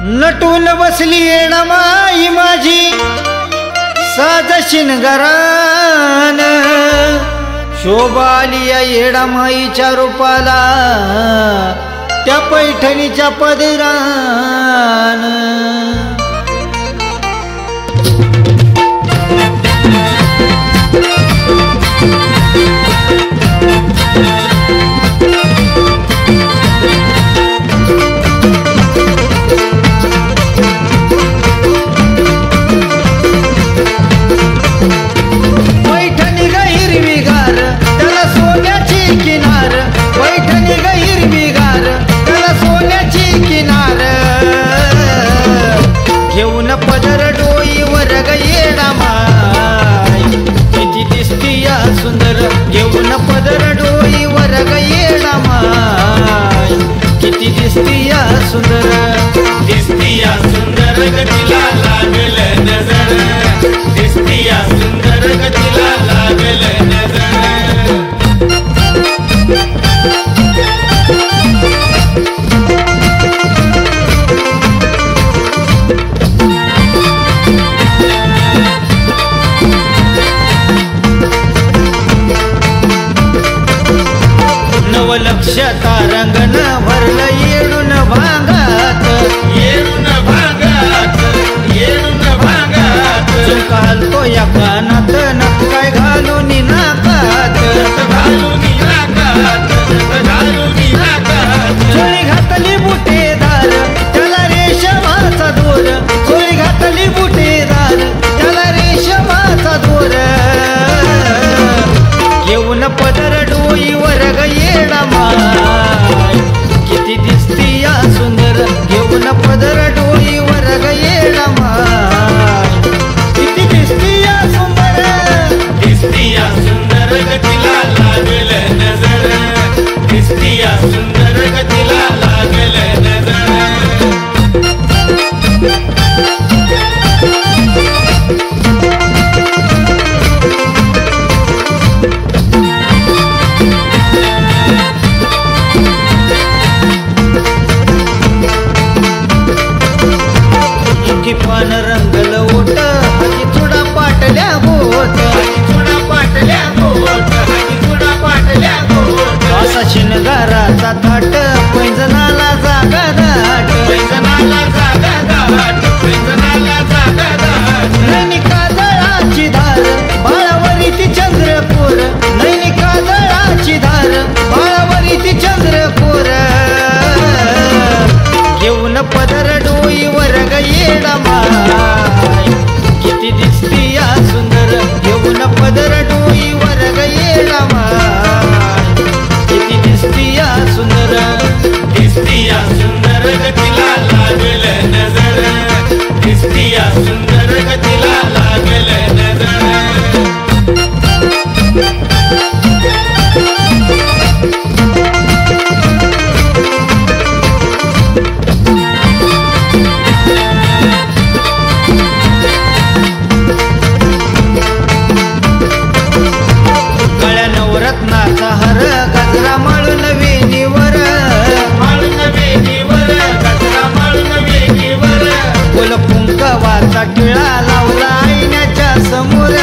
नटून बसली येणामाई माझी साज शिनगरान शोभाली या येणामाईच्या रूपाला त्या पैठणीच्या पदरान पदर डोईवर ग येणामाई किती दिसती या सुंदर घेऊन पदर डोईवर ग येणामाई किती दिसती या सुंदर गतीला लागल नजर दिसती या सुंदर गतीला लागल नजर नवलक्षता रंगन भरलं येणून भागात घालतो या कानात नक काय घालून नाकात चोळी घातली बुटेदार त्याला रेशमाचा दोर चोळी घातली बुटेदार त्याला रेशमाचा दोर घेऊन पदर डोईवर ग येणामाई किती दिसती या सुंदर घेऊन पदर डोईवर ग येणामाई किती दिसती या सुंदर गतीला लागल नजर दिसती या सुंदर गतीला लागल नजर पान रंगल ओट हाती थोडा पाटल्या बोट असा शिनगाराचा थाट पैंजनाला जागा दाट नैनी काजळाची धार बाळावरी ती चंद्रपूर नैनी काजळाची धार बाळावरी ती चंद्रपूर घेऊन पदर डोईवर ग येणामाई किती दिसती या सुंदर घेऊन पदर डोईवर ग येणामाई किती दिसती या सुंदर गतीला लागल नजर दिसती या सुंदर गतीला लागल नजर रत्नाचा हर गजरा माळून वेणीवर फुल कुंकवाचा टिळा लावला आईण्याच्या समोर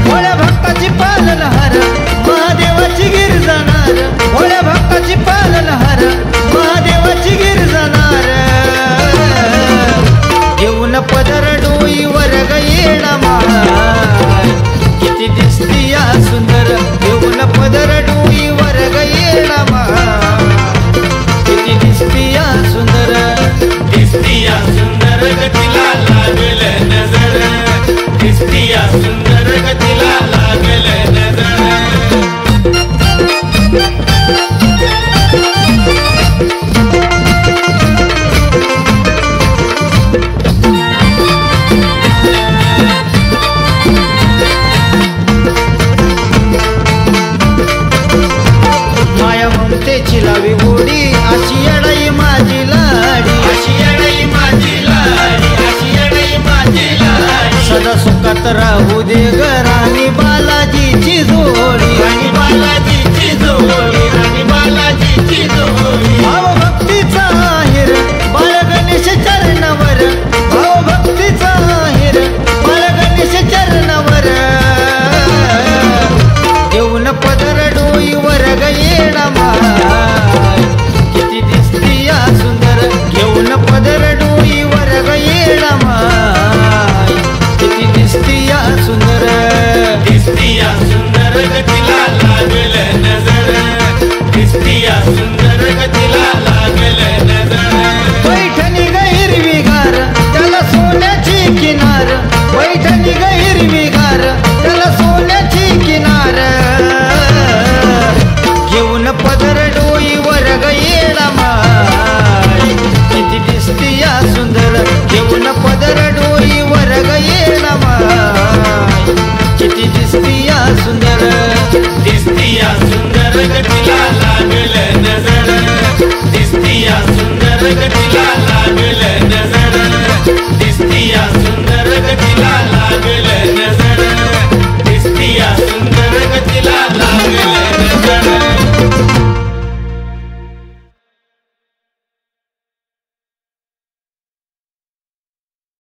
भोळ्या भक्ताची पालन हर महादेवाची गिर जाणार भोळ्या भक्ताची पालन हर महादेवाची गिर जाणार घेऊन पदर डोईवर ग येणामाई किती दिसती या सुंदर घेऊन पदर डोईवर ग येणामाई किती दिसती या सुंदर गतीला लागल नजर दिसती या सुंदर गतीला लागल नजर माया ममतेची लावी गोडी अशी अडाई माझी लाडी सदा सुखात राहू दे ग राणी बालाजीची जोडी राणी बालाजीची जोडी लागल